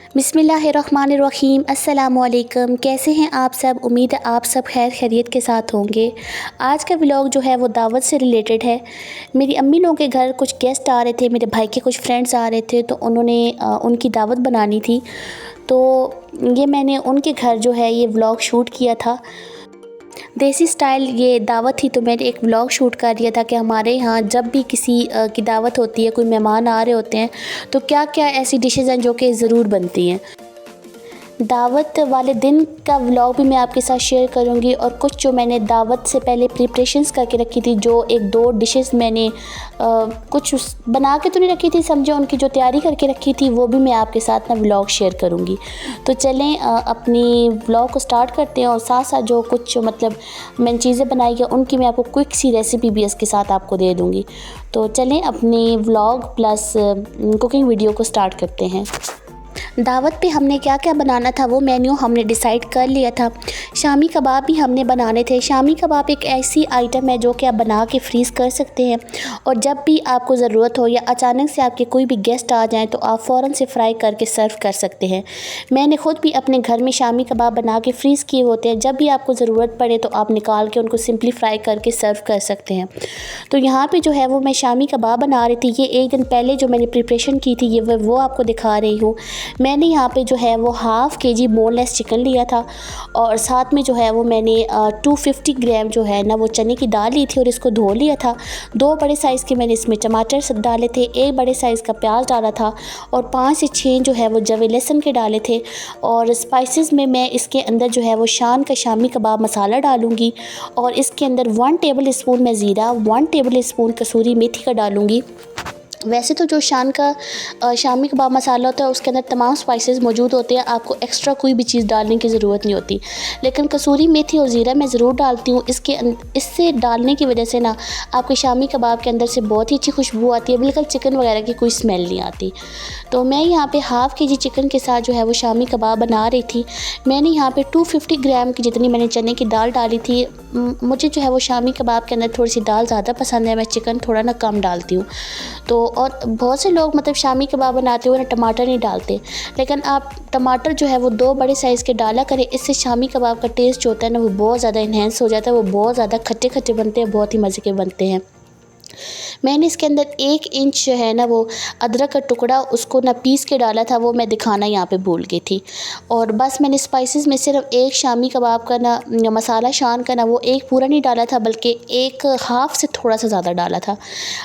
बिस्मिल्लाहिर्रहमानिर्रहीम। अस्सलामुअलैकुम। कैसे हैं आप सब? उम्मीद है आप सब खैर खैरियत के साथ होंगे। आज का व्लॉग जो है वो दावत से रिलेटेड है। मेरी अम्मी लोगों के घर कुछ गेस्ट आ रहे थे, मेरे भाई के कुछ फ्रेंड्स आ रहे थे, तो उन्होंने उनकी दावत बनानी थी। तो ये मैंने उनके घर जो है ये व्लॉग शूट किया था। देसी स्टाइल ये दावत थी, तो मैंने एक व्लॉग शूट कर दिया था कि हमारे यहाँ जब भी किसी की दावत होती है, कोई मेहमान आ रहे होते हैं, तो क्या क्या ऐसी डिशेज़ हैं जो कि ज़रूर बनती हैं। दावत वाले दिन का व्लॉग भी मैं आपके साथ शेयर करूंगी, और कुछ जो मैंने दावत से पहले प्रिपरेशंस करके रखी थी, जो एक दो डिशेस मैंने कुछ बना के तो नहीं रखी थी, समझो उनकी जो तैयारी करके रखी थी, वो भी मैं आपके साथ ना व्लॉग शेयर करूंगी। तो चलें अपनी व्लॉग को स्टार्ट करते हैं, और साथ साथ जो कुछ मतलब मैंने चीज़ें बनाई है उनकी मैं आपको क्विक सी रेसिपी भी इसके साथ आपको दे दूँगी। तो चलें अपनी व्लॉग प्लस कुकिंग वीडियो को स्टार्ट करते हैं। दावत पे हमने क्या क्या बनाना था वो मेन्यू हमने डिसाइड कर लिया था। शामी कबाब भी हमने बनाने थे। शामी कबाब एक ऐसी आइटम है जो कि आप बना के फ्रीज़ कर सकते हैं, और जब भी आपको ज़रूरत हो या अचानक से आपके कोई भी गेस्ट आ जाएं तो आप फ़ौरन से फ्राई करके सर्व कर सकते हैं। मैंने ख़ुद भी अपने घर में शामी कबाब बना के फ्रीज़ किए होते हैं, जब भी आपको ज़रूरत पड़े तो आप निकाल के उनको सिंपली फ्राई करके सर्व कर सकते हैं। तो यहाँ पर जो है वो मैं शामी कबाब बना रही थी। ये एक दिन पहले जो मैंने प्रिपरेशन की थी ये वो आपको दिखा रही हूँ। मैंने यहाँ पे जो है वो हाफ़ केजी बोनलेस चिकन लिया था, और साथ में जो है वो मैंने 250 ग्राम जो है ना वो चने की दाल ली थी, और इसको धो लिया था। 2 बड़े साइज़ के मैंने इसमें टमाटर डाले थे, 1 बड़े साइज़ का प्याज डाला था, और 5 से 6 जो है वो जवे लहसुन के डाले थे। और स्पाइसेस में मैं इसके अंदर जो है वो शान का शामी कबाब मसाला डालूँगी, और इसके अंदर 1 टेबल स्पून मैं ज़ीरा, 1 टेबल स्पून कसूरी मेथी का डालूँगी। वैसे तो जो शान का शामी कबाब मसाला होता है उसके अंदर तमाम स्पाइसेस मौजूद होते हैं, आपको एक्स्ट्रा कोई भी चीज़ डालने की ज़रूरत नहीं होती, लेकिन कसूरी मेथी और ज़ीरा मैं ज़रूर डालती हूँ। इससे डालने की वजह से ना आपके शामी कबाब के अंदर से बहुत ही अच्छी खुशबू आती है, बिल्कुल चिकन वगैरह की कोई स्मेल नहीं आती। तो मैं यहाँ पे हाफ़ केजी चिकन के साथ जो है वो शामी कबाब बना रही थी। मैंने यहाँ पे 250 ग्राम की जितनी मैंने चने की दाल डाली थी। मुझे जो है वो शामी कबाब के अंदर थोड़ी सी दाल ज़्यादा पसंद है, मैं चिकन थोड़ा ना कम डालती हूँ। तो और बहुत से लोग मतलब शामी कबाब बनाते हुए ना टमाटर नहीं डालते, लेकिन आप टमाटर जो है वो 2 बड़े साइज़ के डाला करें। इससे शामी कबाब का टेस्ट जो होता है ना वो बहुत ज़्यादा इन्हेंस हो जाता है, वो बहुत ज़्यादा खट्टे खट्टे बनते हैं, बहुत ही मज़े के बनते हैं। मैंने इसके अंदर 1 इंच जो है ना वो अदरक का टुकड़ा उसको ना पीस के डाला था, वो मैं दिखाना यहाँ पे भूल गई थी। और बस मैंने स्पाइसेस में सिर्फ 1 शामी कबाब का ना मसाला शान का ना वो 1 पूरा नहीं डाला था, बल्कि 1 हाफ़ से थोड़ा सा ज़्यादा डाला था।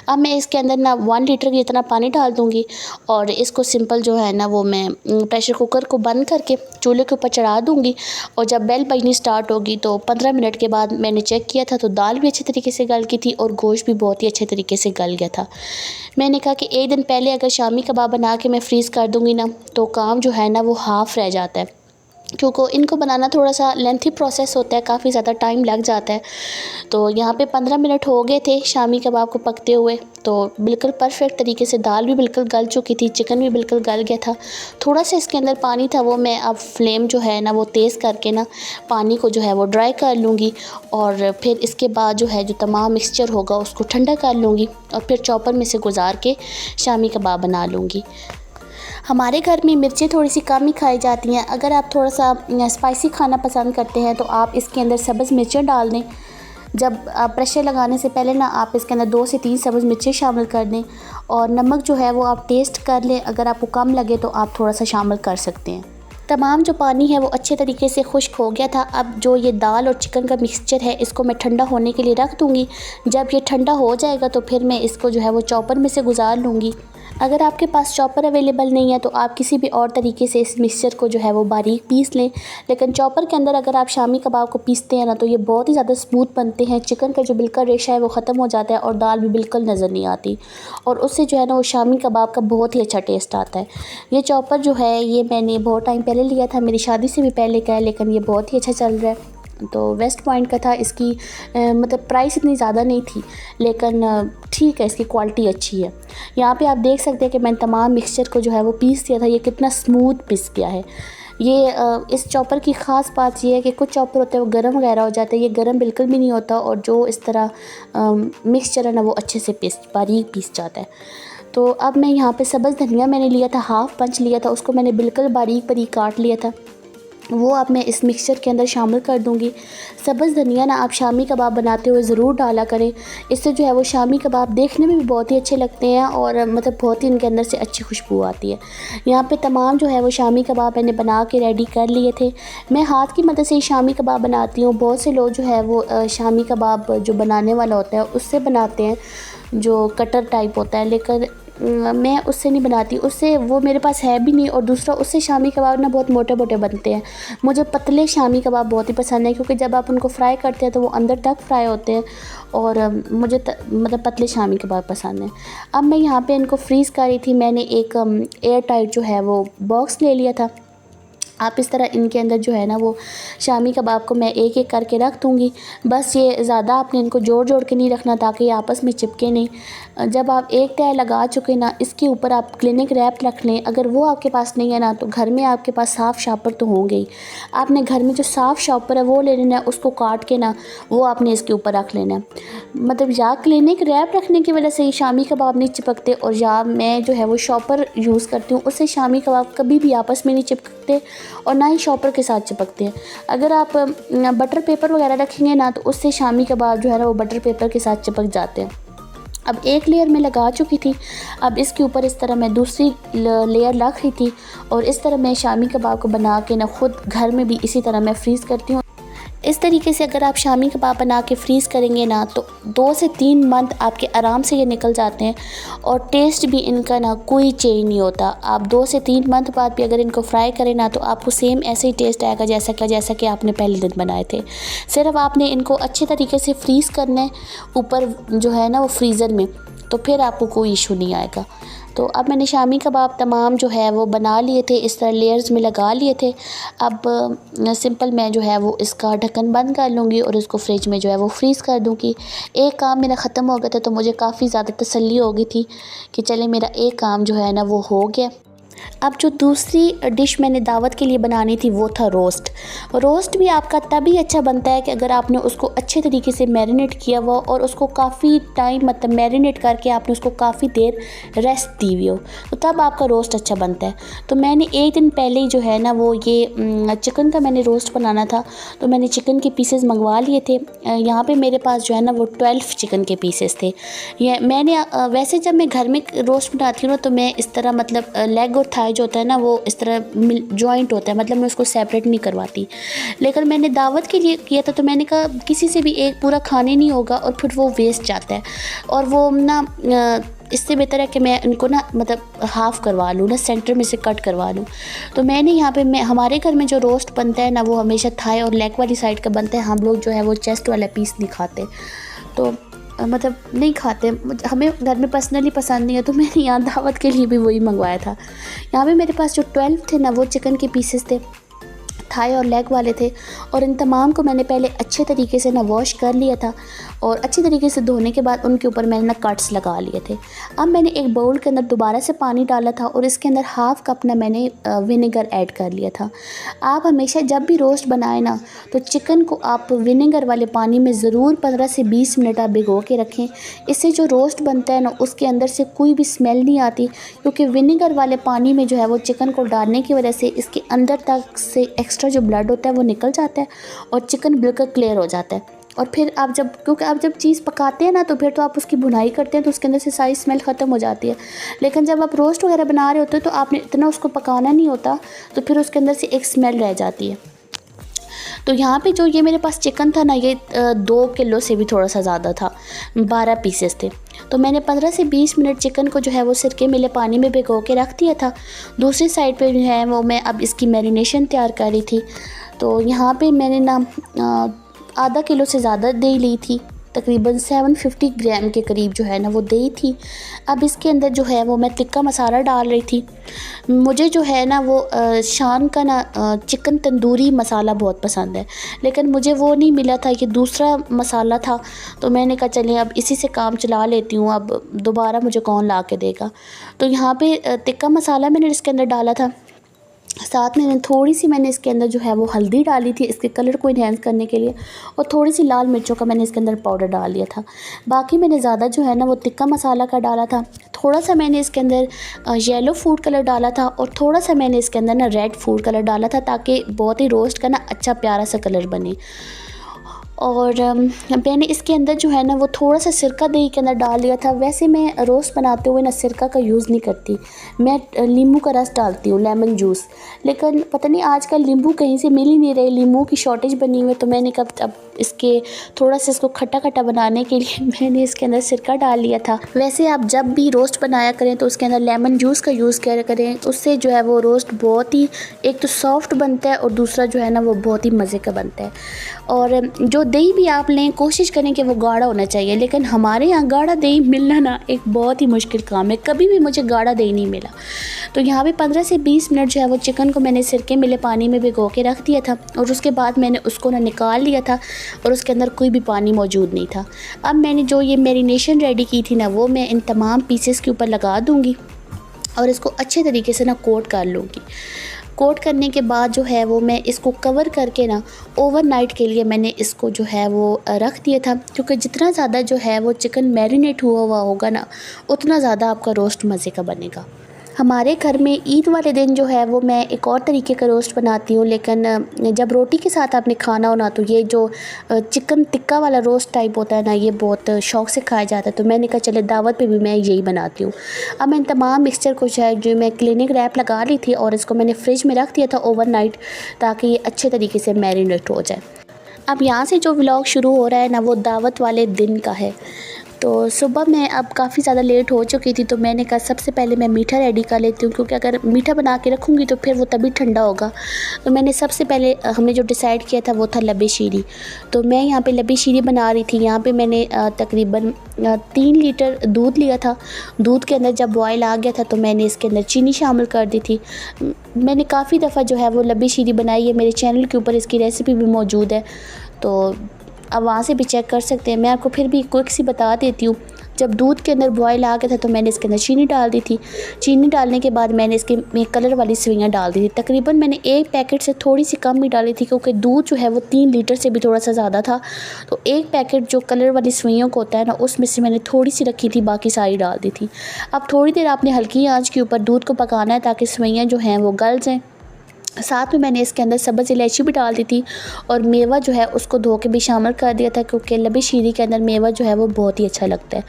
अब मैं इसके अंदर ना 1 लीटर की जितना पानी डाल दूँगी, और इसको सिंपल जो है ना वो मैं प्रेशर कुकर को बंद करके चूल्हे के ऊपर चढ़ा दूँगी। और जब बेल बजनी स्टार्ट होगी तो 15 मिनट के बाद मैंने चेक किया था तो दाल भी अच्छे तरीके से गल गई थी, और गोश्त भी बहुत ही अच्छे तरीके से गल गया था। मैंने कहा कि एक दिन पहले अगर शामी कबाब बना के मैं फ्रीज़ कर दूँगी ना तो काम जो है ना वो हाफ़ रह जाता है, क्योंकि इनको बनाना थोड़ा सा लेंथी प्रोसेस होता है, काफ़ी ज़्यादा टाइम लग जाता है। तो यहाँ पे 15 मिनट हो गए थे शामी कबाब को पकते हुए, तो बिल्कुल परफेक्ट तरीके से दाल भी बिल्कुल गल चुकी थी, चिकन भी बिल्कुल गल गया था। थोड़ा सा इसके अंदर पानी था, वो मैं अब फ्लेम जो है ना वो तेज़ करके ना पानी को जो है वो ड्राई कर लूँगी, और फिर इसके बाद जो है जो तमाम मिक्सचर होगा उसको ठंडा कर लूँगी, और फिर चॉपर में से गुजार के शामी कबाब बना लूँगी। हमारे घर में मिर्चें थोड़ी सी कम ही खाई जाती हैं। अगर आप थोड़ा सा स्पाइसी खाना पसंद करते हैं तो आप इसके अंदर सब्ज़ मिर्चें डाल दें। जब आप प्रेशर लगाने से पहले ना आप इसके अंदर 2 से 3 सब्ज़ मिर्चें शामिल कर दें, और नमक जो है वो आप टेस्ट कर लें, अगर आपको कम लगे तो आप थोड़ा सा शामिल कर सकते हैं। तमाम जो पानी है वो अच्छे तरीके से खुश्क हो गया था। अब जो ये दाल और चिकन का मिक्सचर है इसको मैं ठंडा होने के लिए रख दूँगी। जब ये ठंडा हो जाएगा तो फिर मैं इसको जो है वो चॉपर में से गुजार लूँगी। अगर आपके पास चॉपर अवेलेबल नहीं है तो आप किसी भी और तरीके से इस मिक्सचर को जो है वो बारीक पीस लें, लेकिन चॉपर के अंदर अगर आप शामी कबाब को पीसते हैं ना तो ये बहुत ही ज़्यादा स्मूथ बनते हैं। चिकन का जो बिल्कुल रेशा है वो ख़त्म हो जाता है, और दाल भी बिल्कुल नज़र नहीं आती, और उससे जो है ना वो शामी कबाब का बहुत ही अच्छा टेस्ट आता है। ये चॉपर जो है ये मैंने बहुत टाइम पहले लिया था, मेरी शादी से भी पहले का है, लेकिन ये बहुत ही अच्छा चल रहा है। तो वेस्ट पॉइंट का था। इसकी मतलब प्राइस इतनी ज़्यादा नहीं थी, लेकिन ठीक है, इसकी क्वालिटी अच्छी है। यहाँ पे आप देख सकते हैं कि मैंने तमाम मिक्सचर को जो है वो पीस दिया था, ये कितना स्मूथ पिस गया है। ये इस चॉपर की ख़ास बात ये है कि कुछ चॉपर होते हैं वो गर्म वगैरह हो जाते हैं, ये गर्म बिल्कुल भी नहीं होता, और जो इस तरह मिक्सचर है ना वो अच्छे से बारीक पीस जाता है। तो अब मैं यहाँ पे सब्ज़ धनिया मैंने लिया था, हाफ़ पंच लिया था, उसको मैंने बिल्कुल बारीक बारीक काट लिया था, वो अब मैं इस मिक्सचर के अंदर शामिल कर दूंगी। सब्ज़ धनिया ना आप शामी कबाब बनाते हुए ज़रूर डाला करें, इससे जो है वो शामी कबाब देखने में भी बहुत ही अच्छे लगते हैं और मतलब बहुत ही इनके अंदर से अच्छी खुशबू आती है। यहाँ पे तमाम जो है वो शामी कबाब मैंने बना के रेडी कर लिए थे। मैं हाथ की मदद से ही शामी कबाब बनाती हूँ। बहुत से लोग जो है वो शामी कबाब जो बनाने वाला होता है उससे बनाते हैं, जो कटर टाइप होता है, लेकिन मैं उससे नहीं बनाती, उससे वो मेरे पास है भी नहीं। और दूसरा, उससे शामी कबाब ना बहुत मोटे मोटे बनते हैं। मुझे पतले शामी कबाब बहुत ही पसंद है, क्योंकि जब आप उनको फ्राई करते हैं तो वो अंदर तक फ्राई होते हैं, और मुझे मतलब पतले शामी कबाब पसंद है। अब मैं यहाँ पे इनको फ्रीज़ कर रही थी। मैंने एक एयर टाइट जो है वो बॉक्स ले लिया था। आप इस तरह इनके अंदर जो है ना वो शामी कबाब को मैं एक एक करके रख दूँगी। बस ये ज़्यादा आपने इनको जोड़ जोड़ के नहीं रखना, ताकि ये आपस में चिपके नहीं। जब आप एक तय लगा चुके ना, इसके ऊपर आप क्लिनिक रैप रख लें। अगर वो आपके पास नहीं है ना, तो घर में आपके पास साफ़ शॉपर तो होंगे ही। आपने घर में जो साफ़ शॉपर है वो ले लेना है, उसको काट के ना वो आपने इसके ऊपर रख लेना है। मतलब या क्लिनिक रैप रखने की वजह से ही शामी कबाब नहीं चिपकते, और या मैं जो है वो शॉपर यूज़ करती हूँ, उससे शामी कबाब कभी भी आपस में नहीं चिपकते और ना ही शॉपर के साथ चिपकते हैं। अगर आप बटर पेपर वगैरह रखेंगे ना, तो उससे शामी कबाब जो है ना वो बटर पेपर के साथ चिपक जाते हैं। अब एक लेयर मैं लगा चुकी थी, अब इसके ऊपर इस तरह मैं दूसरी लेयर रख रही थी, और इस तरह मैं शामी कबाब को बना के ना ख़ुद घर में भी इसी तरह मैं फ्रीज़ करती हूँ। इस तरीके से अगर आप शामी कबाब बना के फ्रीज़ करेंगे ना, तो 2 से 3 मंथ आपके आराम से ये निकल जाते हैं, और टेस्ट भी इनका ना कोई चेंज नहीं होता। आप 2 से 3 मंथ बाद भी अगर इनको फ्राई करें ना, तो आपको सेम ऐसे ही टेस्ट आएगा जैसा कि आपने पहले दिन बनाए थे। सिर्फ आपने इनको अच्छे तरीके से फ्रीज़ करना है ऊपर जो है ना वो फ्रीज़र में, तो फिर आपको कोई इशू नहीं आएगा। तो अब मैंने शामी कबाब तमाम जो है वो बना लिए थे, इस तरह लेयर्स में लगा लिए थे। अब सिंपल मैं जो है वो इसका ढक्कन बंद कर लूँगी और इसको फ्रिज में जो है वो फ्रीज़ कर दूँगी। एक काम मेरा ख़त्म हो गया था, तो मुझे काफ़ी ज़्यादा तसल्ली हो गई थी कि चले मेरा एक काम जो है ना वो हो गया। अब जो दूसरी डिश मैंने दावत के लिए बनानी थी वो था रोस्ट। रोस्ट भी आपका तभी अच्छा बनता है कि अगर आपने उसको अच्छे तरीके से मैरिनेट किया हुआ और उसको काफ़ी टाइम मतलब मैरिनेट करके आपने उसको काफ़ी देर रेस्ट दी हुई हो, तो तब आपका रोस्ट अच्छा बनता है। तो मैंने एक दिन पहले ही जो है ना वो ये चिकन का मैंने रोस्ट बनाना था, तो मैंने चिकन के पीसेस मंगवा लिए थे। यहाँ पे मेरे पास जो है ना वो 12 चिकन के पीसेस थे। ये मैंने वैसे जब मैं घर में रोस्ट बनाती हूँ ना, तो मैं इस तरह मतलब लेग और थाई जो होता है ना वो इस तरह जॉइंट होता है, मतलब मैं उसको सेपरेट नहीं करवाती। लेकिन मैंने दावत के लिए किया था, तो मैंने कहा किसी से भी एक पूरा खाने नहीं होगा और फिर वो वेस्ट जाता है, और वो ना इससे बेहतर है कि मैं इनको ना मतलब हाफ़ करवा लूँ ना, सेंटर में से कट करवा लूँ। तो मैंने यहाँ पे हमारे घर में जो रोस्ट बनता है ना वो हमेशा थाई और लेग वाली साइड का बनता है। हम लोग जो है वो चेस्ट वाला पीस नहीं खाते, तो मतलब नहीं खाते, हमें घर में पर्सनली पसंद नहीं है। तो मैंने यहाँ दावत के लिए भी वही मंगवाया था। यहाँ पे मेरे पास जो 12 थे ना वो चिकन के पीसेस थे, थाई और लेग वाले थे, और इन तमाम को मैंने पहले अच्छे तरीके से ना वॉश कर लिया था, और अच्छे तरीके से धोने के बाद उनके ऊपर मैंने ना कट्स लगा लिए थे। अब मैंने एक बाउल के अंदर दोबारा से पानी डाला था, और इसके अंदर हाफ़ कप ना मैंने विनेगर ऐड कर लिया था। आप हमेशा जब भी रोस्ट बनाए ना, तो चिकन को आप विनेगर वाले पानी में ज़रूर 15 से 20 मिनट आप भिगो के रखें। इससे जो रोस्ट बनता है ना उसके अंदर से कोई भी स्मेल नहीं आती, क्योंकि विनेगर वाले पानी में जो है वो चिकन को डालने की वजह से इसके अंदर तक से एक्स्ट्रा जो ब्लड होता है वो निकल जाता है, और चिकन बिल्कुल क्लियर हो जाता है। और फिर आप क्योंकि आप जब चीज़ पकाते हैं ना, तो फिर तो आप उसकी भुनाई करते हैं, तो उसके अंदर से सारी स्मेल ख़त्म हो जाती है। लेकिन जब आप रोस्ट वगैरह बना रहे होते हैं, तो आपने इतना उसको पकाना नहीं होता, तो फिर उसके अंदर से एक स्मेल रह जाती है। तो यहाँ पे जो ये मेरे पास चिकन था ना, ये 2 किलो से भी थोड़ा सा ज़्यादा था, 12 पीसेस थे। तो मैंने 15 से 20 मिनट चिकन को जो है वो सिरके मिले पानी में भिगो के रख दिया था। दूसरी साइड पे जो है वो मैं अब इसकी मैरिनेशन तैयार कर रही थी। तो यहाँ पे मैंने ना आधा किलो से ज़्यादा दही ली थी, तकरीबन 750 ग्राम के करीब जो है ना वो दही थी। अब इसके अंदर जो है वो मैं तिक्का मसाला डाल रही थी। मुझे जो है ना वो शान का ना चिकन तंदूरी मसाला बहुत पसंद है, लेकिन मुझे वो नहीं मिला था, ये दूसरा मसाला था। तो मैंने कहा चलें अब इसी से काम चला लेती हूँ, अब दोबारा मुझे कौन ला के देगा। तो यहाँ पे तिक्का मसाला मैंने इसके अंदर डाला था। साथ में थोड़ी सी मैंने इसके अंदर जो है वो हल्दी डाली थी इसके कलर को इन्हेंस करने के लिए, और थोड़ी सी लाल मिर्चों का मैंने इसके अंदर पाउडर डाल दिया था। बाकी मैंने ज़्यादा जो है ना वो तिक्का मसाला का डाला था। थोड़ा सा मैंने इसके अंदर येलो फूड कलर डाला था, और थोड़ा सा मैंने इसके अंदर ना रेड फूड कलर डाला था, ताकि बहुत ही रोस्ट का ना अच्छा प्यारा सा कलर बने। और मैंने इसके अंदर जो है ना वो थोड़ा सा सिरका दही के अंदर डाल दिया था। वैसे मैं रोस्ट बनाते हुए ना सिरका का यूज़ नहीं करती, मैं नींबू का रस डालती हूँ, लेमन जूस। लेकिन पता नहीं आजकल नींबू कहीं से मिल ही नहीं रहे, नींबू की शॉर्टेज बनी हुई है, तो मैंने कहा अब इसके थोड़ा सा इसको खट्टा खट्टा बनाने के लिए मैंने इसके अंदर सिरका डाल लिया था। वैसे आप जब भी रोस्ट बनाया करें तो उसके अंदर लेमन जूस का यूज़ किया करें, उससे जो है वो रोस्ट बहुत ही एक तो सॉफ्ट बनता है, और दूसरा जो है ना वो बहुत ही मज़े का बनता है। और जो दही भी आप लें कोशिश करें कि वो गाढ़ा होना चाहिए, लेकिन हमारे यहाँ गाढ़ा दही मिलना ना एक बहुत ही मुश्किल काम है, कभी भी मुझे गाढ़ा दही नहीं मिला। तो यहाँ पे 15 से 20 मिनट जो है वो चिकन को मैंने सिरके मिले पानी में भिगो के रख दिया था, और उसके बाद मैंने उसको ना निकाल लिया था, और उसके अंदर कोई भी पानी मौजूद नहीं था। अब मैंने जो ये मैरिनेशन रेडी की थी ना वो मैं इन तमाम पीसेस के ऊपर लगा दूँगी, और इसको अच्छे तरीके से ना कोट कर लूँगी। कोट करने के बाद जो है वो मैं इसको कवर करके ना ओवरनाइट के लिए मैंने इसको जो है वो रख दिया था, क्योंकि जितना ज़्यादा जो है वो चिकन मैरिनेट हुआ हुआ होगा ना उतना ज़्यादा आपका रोस्ट मज़े का बनेगा। हमारे घर में ईद वाले दिन जो है वो मैं एक और तरीके का रोस्ट बनाती हूँ, लेकिन जब रोटी के साथ आपने खाना हो ना तो ये जो चिकन टिक्का वाला रोस्ट टाइप होता है ना ये बहुत शौक़ से खाया जाता है। तो मैंने कहा चले दावत पे भी मैं यही बनाती हूँ। अब मैं तमाम मिक्सचर को जो मैं क्लिनिक रैप लगा ली थी, और इसको मैंने फ्रिज में रख दिया था ओवरनाइट, ताकि ये अच्छे तरीके से मैरिनेट हो जाए। अब यहाँ से जो व्लॉग शुरू हो रहा है ना वो दावत वाले दिन का है। तो सुबह मैं अब काफ़ी ज़्यादा लेट हो चुकी थी, तो मैंने कहा सबसे पहले मैं मीठा रेडी कर लेती हूँ, क्योंकि अगर मीठा बना के रखूँगी तो फिर वो तभी ठंडा होगा। तो मैंने सबसे पहले हमने जो डिसाइड किया था वो था लब्बे शीरी। तो मैं यहाँ पे लब्बे शीरी बना रही थी। यहाँ पे मैंने तकरीबन 3 लीटर दूध लिया था। दूध के अंदर जब बॉयल आ गया था तो मैंने इसके अंदर चीनी शामिल कर दी थी। मैंने काफ़ी दफ़ा जो है वो लब्बे शीरी बनाई है, मेरे चैनल के ऊपर इसकी रेसिपी भी मौजूद है, तो अब वहाँ से भी चेक कर सकते हैं। मैं आपको फिर भी क्विक सी बता देती हूँ। जब दूध के अंदर बॉयल आ गया था तो मैंने इसके अंदर चीनी डाल दी थी। चीनी डालने के बाद मैंने इसके कलर वाली सेवइयाँ डाल दी थी। तकरीबन मैंने एक पैकेट से थोड़ी सी कम ही डाली थी, क्योंकि दूध जो है वो 3 लीटर से भी थोड़ा सा ज़्यादा था। तो एक पैकेट जो कलर वाली सेवइयों को होता है ना उसमें से मैंने थोड़ी सी रखी थी, बाकी सारी डाल दी थी। अब थोड़ी देर आपने हल्की आँच के ऊपर दूध को पकाना है ताकि सेवइयाँ जो हैं वो गल जाएँ। साथ में मैंने इसके अंदर सब्ज़ इलायची भी डाल दी थी, और मेवा जो है उसको धो के भी शामिल कर दिया था, क्योंकि लब्बे शीरी के अंदर मेवा जो है वो बहुत ही अच्छा लगता है।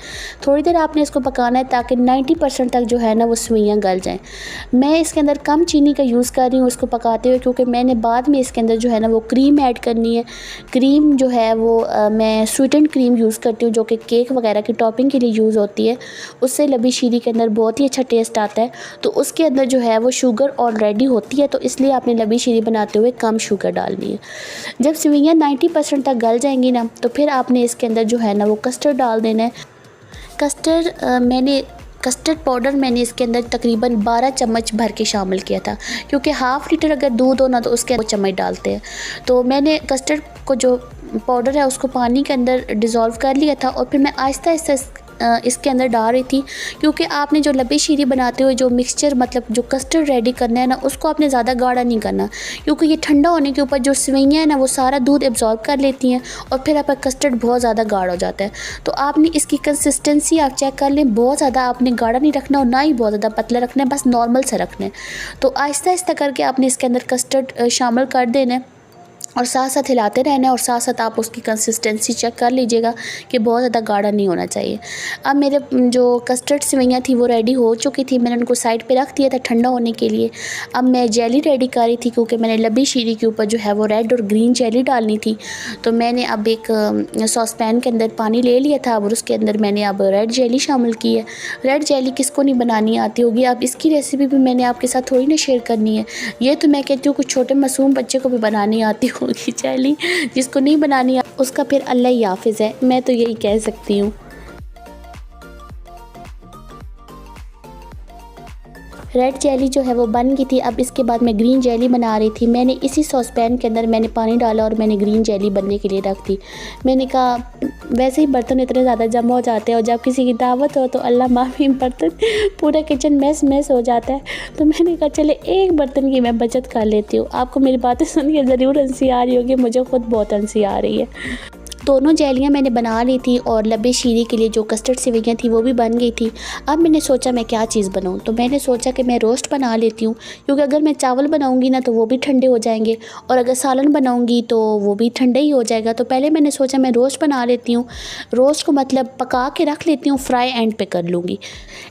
थोड़ी देर आपने इसको पकाना है ताकि 90% तक जो है ना वो सेवइयाँ गल जाएं। मैं इसके अंदर कम चीनी का यूज़ कर रही हूँ इसको पकाते हुए, क्योंकि मैंने बाद में इसके अंदर जो है ना वो क्रीम ऐड करनी है। क्रीम जो है वो मैं स्वीटेंड क्रीम यूज़ करती हूँ, जो कि केक वगैरह की टॉपिंग के लिए यूज़ होती है। उससे लब्बे शीरी के अंदर बहुत ही अच्छा टेस्ट आता है। तो उसके अंदर जो है वो शुगर ऑलरेडी होती है, तो इसलिए आपने लब्बी शीरी बनाते हुए कम शुगर डालनी है। जब सेवइयाँ 90% तक गल जाएंगी ना तो फिर आपने इसके अंदर जो है ना वो कस्टर्ड डाल देना है। कस्टर्ड पाउडर मैंने इसके अंदर तकरीबन 12 चम्मच भर के शामिल किया था, क्योंकि हाफ़ लीटर अगर दूध हो ना तो उसके 2 चम्मच डालते हैं। तो मैंने कस्टर्ड को जो पाउडर है उसको पानी के अंदर डिज़ोल्व कर लिया था, और फिर मैं आहिस्ता आहिस्ता इसके अंदर डाल रही थी, क्योंकि आपने जो लब्बे शीरी बनाते हुए जो मिक्सचर मतलब जो कस्टर्ड रेडी करना है ना उसको आपने ज़्यादा गाढ़ा नहीं करना, क्योंकि ये ठंडा होने के ऊपर जो सेवइयाँ हैं ना वो सारा दूध एब्जॉर्ब कर लेती हैं, और फिर आपका कस्टर्ड बहुत ज़्यादा गाढ़ा हो जाता है। तो आपने इसकी कंसिस्टेंसी आप चेक कर लें, बहुत ज़्यादा आपने गाढ़ा नहीं रखना और ना ही बहुत ज़्यादा पतला रखना है, बस नॉर्मल सा रखना है। तो आहिस्ता आहिस्ता करके आपने इसके अंदर कस्टर्ड शामिल कर देना है, और साथ साथ हिलाते रहना है, और साथ साथ आप उसकी कंसिस्टेंसी चेक कर लीजिएगा कि बहुत ज़्यादा गाढ़ा नहीं होना चाहिए। अब मेरे जो कस्टर्ड सेवइयाँ थी वो रेडी हो चुकी थी, मैंने उनको साइड पे रख दिया था ठंडा होने के लिए। अब मैं जेली रेडी कर रही थी, क्योंकि मैंने लब्बी शीरी के ऊपर जो है वो रेड और ग्रीन जेली डालनी थी। तो मैंने अब एक सॉसपैन के अंदर पानी ले लिया था, और उसके अंदर मैंने अब रेड जेली शामिल की है। रेड जेली किसको नहीं बनानी आती होगी, अब इसकी रेसिपी भी मैंने आपके साथ थोड़ी ना शेयर करनी है। ये तो मैं कहती हूँ कुछ छोटे मासूम बच्चे को भी बनानी आती होगी जेली, जिसको नहीं बनानी उसका फिर अल्लाह ही हाफिज़ है, मैं तो यही कह सकती हूँ। रेड जेली जो है वो बन गई थी। अब इसके बाद मैं ग्रीन जेली बना रही थी। मैंने इसी सॉस पैन के अंदर मैंने पानी डाला और मैंने ग्रीन जेली बनने के लिए रख दी। मैंने कहा वैसे ही बर्तन इतने ज़्यादा जमा हो जाते हैं और जब किसी की दावत हो तो अल्लाह माफ़ी, बर्तन पूरा किचन मैस हो जाता है। तो मैंने कहा चले एक बर्तन की मैं बचत कर लेती हूँ। आपको मेरी बातें सुन के ज़रूर हंसी आ रही होगी, मुझे ख़ुद बहुत हंसी आ रही है। दोनों जेलियाँ मैंने बना ली थी और लब्बे शीरी के लिए जो कस्टर्ड सेवइयाँ थी वो भी बन गई थी। अब मैंने सोचा मैं क्या चीज़ बनाऊँ, तो मैंने सोचा कि मैं रोस्ट बना लेती हूँ, क्योंकि अगर मैं चावल बनाऊँगी ना तो वो भी ठंडे हो जाएंगे और अगर सालन बनाऊँगी तो वो भी ठंडा ही हो जाएगा। तो पहले मैंने सोचा मैं रोस्ट बना लेती हूँ। रोस्ट को मतलब पका के रख लेती हूँ, फ्राई एंड पे कर लूँगी।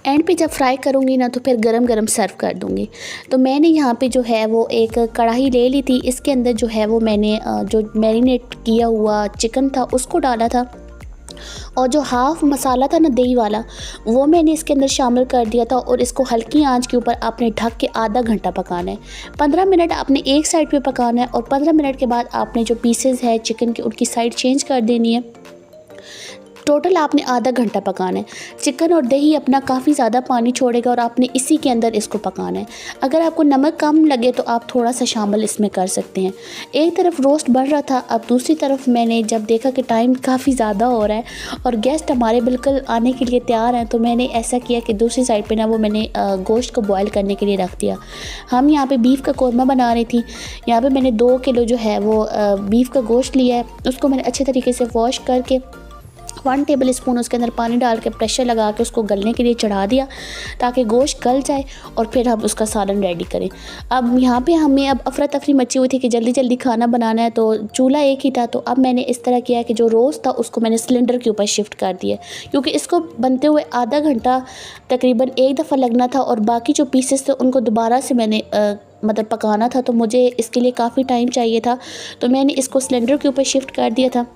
एंड पे जब फ्राई करूँगी ना तो फिर गरम गरम सर्व कर दूँगी। तो मैंने यहाँ पे जो है वो एक कढ़ाई ले ली थी। इसके अंदर जो है वो मैंने जो मैरिनेट किया हुआ चिकन था उसको डाला था और जो हाफ़ मसाला था ना दही वाला, वो मैंने इसके अंदर शामिल कर दिया था और इसको हल्की आंच के ऊपर आपने ढक के आधा घंटा पकाना है। 15 मिनट आपने एक साइड पे पकाना है और 15 मिनट के बाद आपने जो पीसेस है चिकन की उनकी साइड चेंज कर देनी है। टोटल आपने आधा घंटा पकाना है। चिकन और दही अपना काफ़ी ज़्यादा पानी छोड़ेगा और आपने इसी के अंदर इसको पकाना है। अगर आपको नमक कम लगे तो आप थोड़ा सा शामिल इसमें कर सकते हैं। एक तरफ रोस्ट बन रहा था, अब दूसरी तरफ मैंने जब देखा कि टाइम काफ़ी ज़्यादा हो रहा है और गेस्ट हमारे बिल्कुल आने के लिए तैयार हैं, तो मैंने ऐसा किया कि दूसरी साइड पर ना वो मैंने गोश्त को बॉयल करने के लिए रख दिया। हम यहाँ पर बीफ का कौरमा बना रही थी। यहाँ पर मैंने 2 किलो जो है वो बीफ का गोश्त लिया है। उसको मैंने अच्छे तरीके से वॉश करके 1 टेबल स्पून उसके अंदर पानी डाल के प्रेशर लगा के उसको गलने के लिए चढ़ा दिया ताकि गोश्त गल जाए और फिर हम उसका सालन रेडी करें। अब यहाँ पे हमें अब अफरा तफरी मची हुई थी कि जल्दी जल्दी खाना बनाना है, तो चूल्हा एक ही था। तो अब मैंने इस तरह किया कि जो रोस्ट था उसको मैंने सिलेंडर के ऊपर शिफ्ट कर दिया, क्योंकि इसको बनते हुए आधा घंटा तकरीबन एक दफ़ा लगना था और बाकी जो पीसेस थे उनको दोबारा से मैंने मतलब पकाना था, तो मुझे इसके लिए काफ़ी टाइम चाहिए था। तो मैंने इसको सिलेंडर के ऊपर शिफ्ट कर दिया था।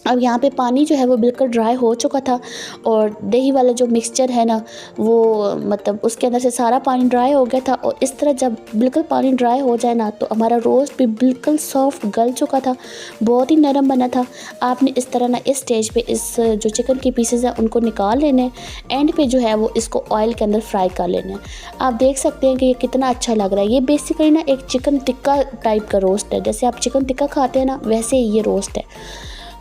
अब यहाँ पे पानी जो है वो बिल्कुल ड्राई हो चुका था और दही वाला जो मिक्सचर है ना वो मतलब उसके अंदर से सारा पानी ड्राई हो गया था। और इस तरह जब बिल्कुल पानी ड्राई हो जाए ना तो हमारा रोस्ट भी बिल्कुल सॉफ्ट गल चुका था, बहुत ही नरम बना था। आपने इस तरह ना इस स्टेज पे इस जो चिकन के पीसेस हैं उनको निकाल लेने हैं। एंड पे जो है वो इसको ऑयल के अंदर फ्राई कर लेना है। आप देख सकते हैं कि ये कितना अच्छा लग रहा है। ये बेसिकली ना एक चिकन टिक्का टाइप का रोस्ट है, जैसे आप चिकन टिक्का खाते हैं ना वैसे ही ये रोस्ट है।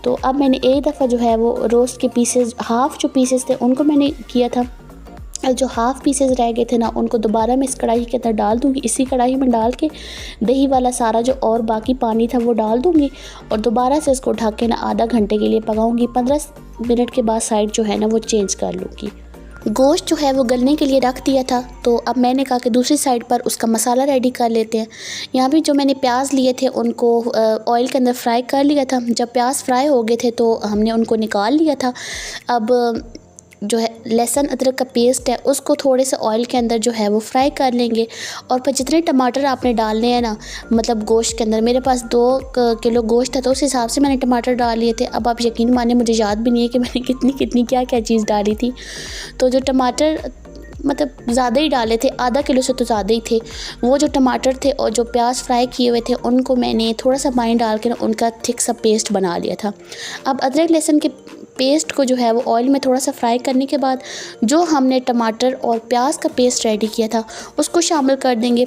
तो अब मैंने एक दफ़ा जो है वो रोस्ट के पीसेस हाफ़ जो पीसेस थे उनको मैंने किया था और जो हाफ़ पीसेस रह गए थे ना उनको दोबारा मैं इस कढ़ाई के अंदर डाल दूँगी। इसी कढ़ाई में डाल के दही वाला सारा जो और बाकी पानी था वो डाल दूँगी और दोबारा से इसको ढक के ना आधा घंटे के लिए पकाऊँगी। 15 मिनट के बाद साइड जो है ना वो चेंज कर लूँगी। गोश्त जो है वो गलने के लिए रख दिया था, तो अब मैंने कहा कि दूसरी साइड पर उसका मसाला रेडी कर लेते हैं। यहाँ पे जो मैंने प्याज लिए थे उनको ऑयल के अंदर फ्राई कर लिया था। जब प्याज फ्राई हो गए थे तो हमने उनको निकाल लिया था। अब जो है लहसुन अदरक का पेस्ट है उसको थोड़े से ऑयल के अंदर जो है वो फ्राई कर लेंगे और फिर जितने टमाटर आपने डालने हैं ना मतलब गोश्त के अंदर, मेरे पास 2 किलो गोश्त था तो उस हिसाब से मैंने टमाटर डाल लिए थे। अब आप यकीन माने मुझे याद भी नहीं है कि मैंने कितनी क्या क्या चीज़ डाली थी। तो जो टमाटर मतलब ज़्यादा ही डाले थे, आधा किलो से तो ज़्यादा ही थे। वो जो टमाटर थे और जो प्याज फ्राई किए हुए थे उनको मैंने थोड़ा सा पानी डाल के उनका थिक सा पेस्ट बना लिया था। अब अदरक लहसुन के पेस्ट को जो है वो ऑयल में थोड़ा सा फ्राई करने के बाद जो हमने टमाटर और प्याज का पेस्ट रेडी किया था उसको शामिल कर देंगे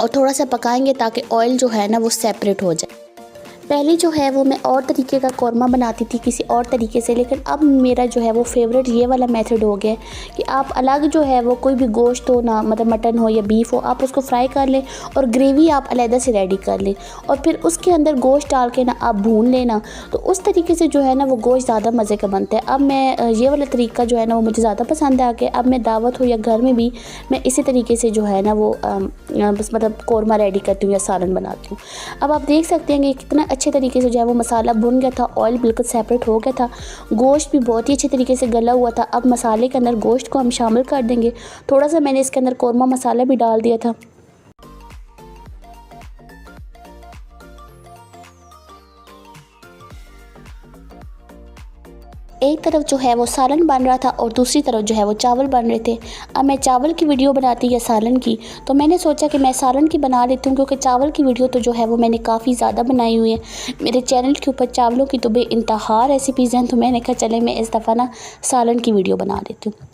और थोड़ा सा पकाएंगे ताकि ऑयल जो है ना वो सेपरेट हो जाए। पहले जो है वो मैं और तरीके का कौरमा बनाती थी किसी और तरीके से, लेकिन अब मेरा जो है वो फेवरेट ये वाला मेथड हो गया कि आप अलग जो है वो कोई भी गोश्त हो ना मतलब मटन हो या बीफ हो, आप उसको फ्राई कर लें और ग्रेवी आप अलहदा से रेडी कर लें और फिर उसके अंदर गोश्त डाल के ना आप भून लेना। तो उस तरीके से जो है ना वो गोश्त ज़्यादा मज़े का बनता है। अब मैं ये वाला तरीका जो है ना वो मुझे ज़्यादा पसंद आ गया। अब मैं दावत हो या घर में भी मैं इसी तरीके से जो है ना वो बस मतलब कौरमा रेडी करती हूँ या सालन बनाती हूँ। अब आप देख सकते हैं कि कितना अच्छे तरीके से जो है वो मसाला भुन गया था, ऑयल बिल्कुल सेपरेट हो गया था, गोश्त भी बहुत ही अच्छे तरीके से गला हुआ था। अब मसाले के अंदर गोश्त को हम शामिल कर देंगे। थोड़ा सा मैंने इसके अंदर कौरमा मसाला भी डाल दिया था। एक तरफ जो है वो सालन बन रहा था और दूसरी तरफ जो है वो चावल बन रहे थे। अब मैं चावल की वीडियो बनाती या सालन की, तो मैंने सोचा कि मैं सालन की बना लेती हूँ क्योंकि चावल की वीडियो तो जो है वो मैंने काफ़ी ज़्यादा बनाई हुई है। मेरे चैनल के ऊपर चावलों की तो बेइंतहा रेसिपीज़ हैं, तो मैंने कहा चले मैं इस दफ़ा ना सालन की वीडियो बना लेती हूँ।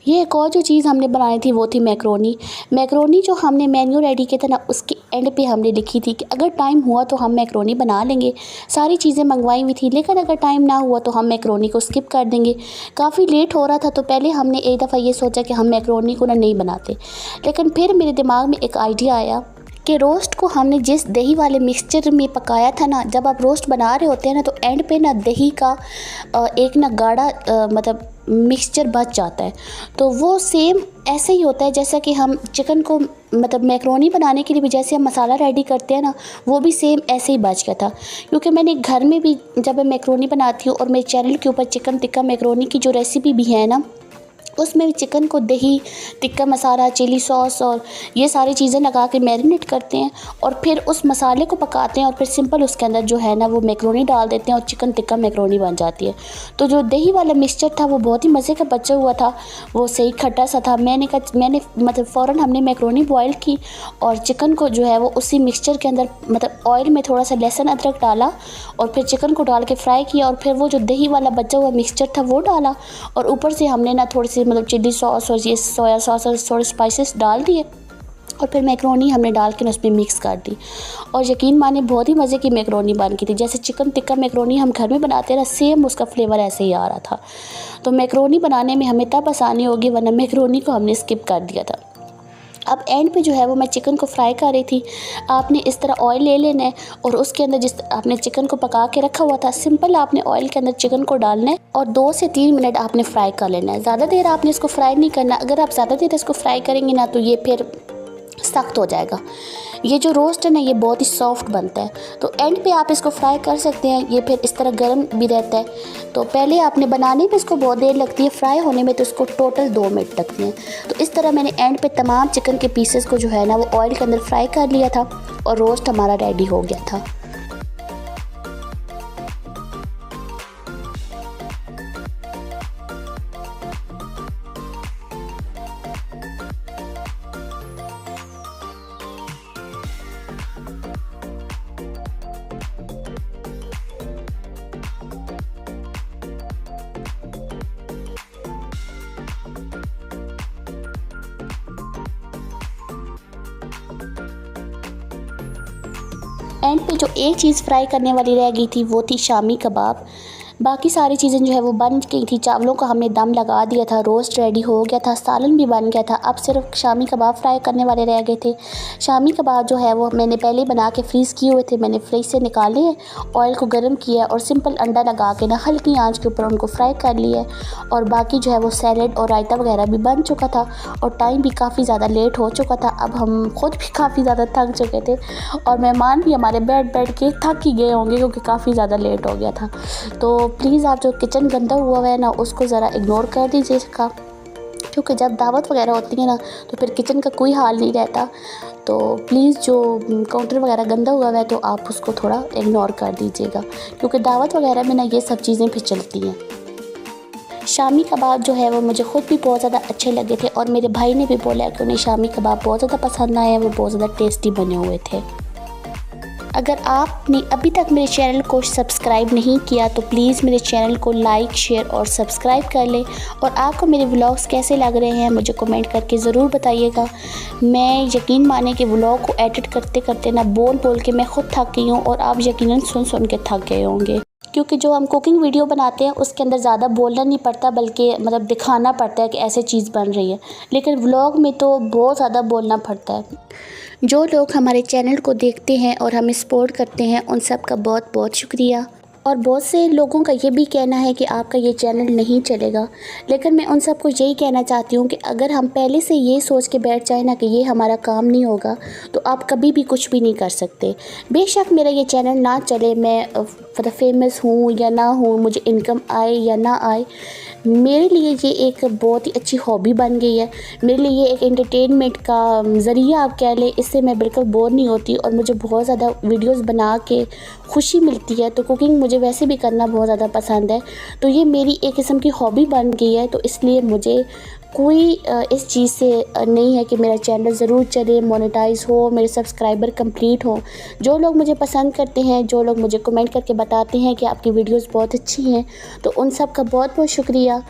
ये एक और जो चीज़ हमने बनाई थी वो थी मैक्रोनी। मैक्रोनी जो हमने मेन्यू रेडी किया था ना, उसके एंड पे हमने लिखी थी कि अगर टाइम हुआ तो हम मैक्रोनी बना लेंगे। सारी चीज़ें मंगवाई हुई थी, लेकिन अगर टाइम ना हुआ तो हम मैक्रोनी को स्किप कर देंगे। काफ़ी लेट हो रहा था तो पहले हमने एक दफ़ा ये सोचा कि हम मैक्रोनी को ना नहीं बनाते, लेकिन फिर मेरे दिमाग में एक आइडिया आया कि रोस्ट को हमने जिस दही वाले मिक्सचर में पकाया था ना, जब आप रोस्ट बना रहे होते हैं ना तो एंड पे ना दही का एक ना गाढ़ा मतलब मिक्सचर बच जाता है। तो वो सेम ऐसे ही होता है जैसा कि हम चिकन को मतलब मैक्रोनी बनाने के लिए भी जैसे हम मसाला रेडी करते हैं ना, वो भी सेम ऐसे ही बच गया था। क्योंकि मैंने घर में भी जब मैं मैक्रोनी बनाती हूँ और मेरे चैनल के ऊपर चिकन टिक्का मैक्रोनी की जो रेसिपी भी है ना, उसमें भी चिकन को दही, टिक्का मसाला, चिली सॉस और ये सारी चीज़ें लगा के मैरिनेट करते हैं और फिर उस मसाले को पकाते हैं और फिर सिंपल उसके अंदर जो है ना वो मैक्रोनी डाल देते हैं और चिकन टिक्का मैक्रोनी बन जाती है। तो जो दही वाला मिक्सचर था वो बहुत ही मज़े का बचा हुआ था, वो सही खट्टा सा था। मैंने मतलब फ़ौरन हमने मैक्रोनी बॉयल की और चिकन को जो है वो उसी मिक्सचर के अंदर मतलब ऑयल में थोड़ा सा लहसुन अदरक डाला और फिर चिकन को डाल के फ्राई किया और फिर वो जो दही वाला बचा हुआ मिक्सचर था वो डाला और ऊपर से हमने ना थोड़ी सी मतलब चिली सॉस और ये सोया सॉस और थोड़े स्पाइसेस डाल दिए और फिर मैक्रोनी हमने डाल के उसमें मिक्स कर दी और यकीन माने बहुत ही मज़े की मैक्रोनी बन गई थी। जैसे चिकन टिक्का मैक्रोनी हम घर में बनाते हैं ना, सेम उसका फ्लेवर ऐसे ही आ रहा था। तो मैक्रोनी बनाने में हमें तब आसानी होगी, वरना मैक्रोनी को हमने स्किप कर दिया था। अब एंड पे जो है वो मैं चिकन को फ्राई कर रही थी। आपने इस तरह ऑयल ले लेना है और उसके अंदर जिस आपने चिकन को पका के रखा हुआ था, सिंपल आपने ऑयल के अंदर चिकन को डालना है और 2 से 3 मिनट आपने फ्राई कर लेना है। ज़्यादा देर आपने इसको फ्राई नहीं करना। अगर आप ज़्यादा देर इसको फ्राई करेंगे ना तो ये फिर सख्त हो जाएगा। ये जो रोस्ट है ना ये बहुत ही सॉफ्ट बनता है। तो एंड पे आप इसको फ्राई कर सकते हैं, ये फिर इस तरह गर्म भी रहता है। तो पहले आपने बनाने में इसको बहुत देर लगती है, फ्राई होने में तो इसको टोटल 2 मिनट लगते हैं। तो इस तरह मैंने एंड पे तमाम चिकन के पीसेस को जो है ना वो ऑयल के अंदर फ्राई कर लिया था और रोस्ट हमारा रेडी हो गया था। एंड पे जो एक चीज़ फ्राई करने वाली रह गई थी वो थी शामी कबाब। बाकी सारी चीज़ें जो है वो बन गई थी। चावलों का हमने दम लगा दिया था, रोस्ट रेडी हो गया था, सालन भी बन गया था। अब सिर्फ शामी कबाब फ्राई करने वाले रह गए थे। शामी कबाब जो है वो मैंने पहले बना के फ्रीज़ किए हुए थे, मैंने फ्रिज से निकाले हैं, ऑयल को गर्म किया और सिंपल अंडा लगा के ना हल्की आंच के ऊपर उनको फ्राई कर लिया है। और बाकी जो है वो सैलड और रायता वगैरह भी बन चुका था और टाइम भी काफ़ी ज़्यादा लेट हो चुका था। अब हम खुद भी काफ़ी ज़्यादा थक चुके थे और मेहमान भी हमारे बैठ के थक ही गए होंगे क्योंकि काफ़ी ज़्यादा लेट हो गया था। तो प्लीज़ आप जो किचन गंदा हुआ है ना उसको ज़रा इग्नोर कर दीजिएगा, क्योंकि जब दावत वगैरह होती है ना तो फिर किचन का कोई हाल नहीं रहता। तो प्लीज़ जो काउंटर वगैरह गंदा हुआ है तो आप उसको थोड़ा इग्नोर कर दीजिएगा, क्योंकि दावत वगैरह में ना ये सब चीज़ें भी चलती हैं। शामी कबाब जो है वो मुझे ख़ुद भी बहुत ज़्यादा अच्छे लगे थे और मेरे भाई ने भी बोला कि उन्हें शामी कबाब बहुत ज़्यादा पसंद आए हैं, वो बहुत ज़्यादा टेस्टी बने हुए थे। अगर आपने अभी तक मेरे चैनल को सब्सक्राइब नहीं किया तो प्लीज़ मेरे चैनल को लाइक, शेयर और सब्सक्राइब कर लें। और आपको मेरे व्लॉग्स कैसे लग रहे हैं मुझे कमेंट करके ज़रूर बताइएगा। मैं यकीन माने कि व्लॉग को एडिट करते करते ना बोल के मैं ख़ुद थक गई हूँ और आप यकीनन सुन के थक गए होंगे, क्योंकि जो हम कुकिंग वीडियो बनाते हैं उसके अंदर ज़्यादा बोलना नहीं पड़ता, बल्कि मतलब दिखाना पड़ता है कि ऐसे चीज़ बन रही है। लेकिन व्लॉग में तो बहुत ज़्यादा बोलना पड़ता है। जो लोग हमारे चैनल को देखते हैं और हमें सपोर्ट करते हैं उन सब का बहुत बहुत शुक्रिया। और बहुत से लोगों का ये भी कहना है कि आपका ये चैनल नहीं चलेगा, लेकिन मैं उन सबको यही कहना चाहती हूँ कि अगर हम पहले से ये सोच के बैठ जाए ना कि ये हमारा काम नहीं होगा तो आप कभी भी कुछ भी नहीं कर सकते। बेशक मेरा ये चैनल ना चले, मैं फेमस हूँ या ना हूँ, मुझे इनकम आए या ना आए, मेरे लिए ये एक बहुत ही अच्छी हॉबी बन गई है। मेरे लिए ये एक एंटरटेनमेंट का ज़रिया आप कह लें। इससे मैं बिल्कुल बोर नहीं होती और मुझे बहुत ज़्यादा वीडियोस बना के खुशी मिलती है। तो कुकिंग मुझे वैसे भी करना बहुत ज़्यादा पसंद है, तो ये मेरी एक किस्म की हॉबी बन गई है। तो इसलिए मुझे कोई इस चीज़ से नहीं है कि मेरा चैनल ज़रूर चले, मोनेटाइज हो, मेरे सब्सक्राइबर कंप्लीट हो। जो लोग मुझे पसंद करते हैं, जो लोग मुझे कमेंट करके बताते हैं कि आपकी वीडियोस बहुत अच्छी हैं, तो उन सब का बहुत बहुत शुक्रिया।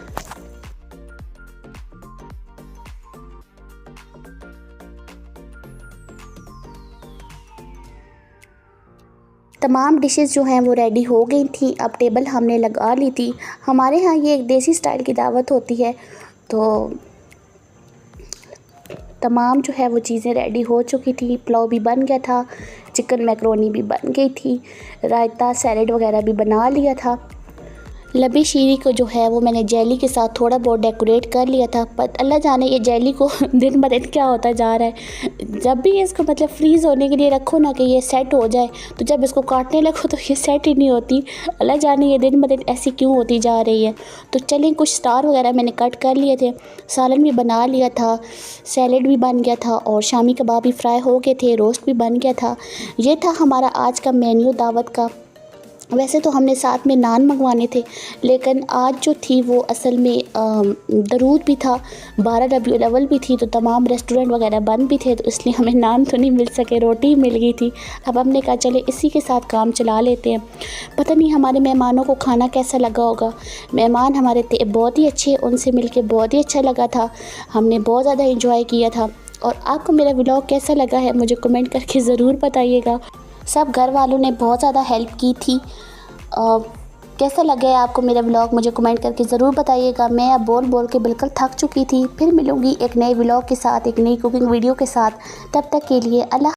तमाम डिशेस जो हैं वो रेडी हो गई थी। अब टेबल हमने लगा ली थी। हमारे यहाँ ये एक देसी स्टाइल की दावत होती है, तो तमाम जो है वो चीज़ें रेडी हो चुकी थी। पुलाव भी बन गया था, चिकन मैकरोनी भी बन गई थी, रायता सैलेड वगैरह भी बना लिया था। लबी शीरी को जो है वो मैंने जेली के साथ थोड़ा बहुत डेकोरेट कर लिया था, पर अल्लाह जाने ये जेली को दिन ब दिन क्या होता जा रहा है। जब भी इसको मतलब फ्रीज़ होने के लिए रखो ना कि ये सेट हो जाए, तो जब इसको काटने लगो तो ये सेट ही नहीं होती। अल्लाह जाने ये दिन ब दिन ऐसी क्यों होती जा रही है। तो चलें, कुछ स्टार वगैरह मैंने कट कर लिए थे, सालन भी बना लिया था, सैलेड भी बन गया था और शामी कबाब भी फ्राई हो गए थे, रोस्ट भी बन गया था। ये था हमारा आज का मेन्यू दावत का। वैसे तो हमने साथ में नान मंगवाने थे, लेकिन आज जो थी वो असल में दरूद भी था, 12 रबीउल अव्वल भी थी, तो तमाम रेस्टोरेंट वगैरह बंद भी थे, तो इसलिए हमें नान तो नहीं मिल सके, रोटी मिल गई थी। अब हमने कहा चले इसी के साथ काम चला लेते हैं। पता नहीं हमारे मेहमानों को खाना कैसा लगा होगा। मेहमान हमारे थे बहुत ही अच्छे, उनसे मिल के बहुत ही अच्छा लगा था, हमने बहुत ज़्यादा इंजॉय किया था। और आपको मेरा व्लॉग कैसा लगा है मुझे कमेंट करके ज़रूर बताइएगा। सब घर वालों ने बहुत ज़्यादा हेल्प की थी। कैसा लगा है आपको मेरा व्लॉग मुझे कमेंट करके ज़रूर बताइएगा। मैं अब बोल बोल के बिल्कुल थक चुकी थी। फिर मिलूँगी एक नए व्लॉग के साथ, एक नई कुकिंग वीडियो के साथ। तब तक के लिए अल्लाह।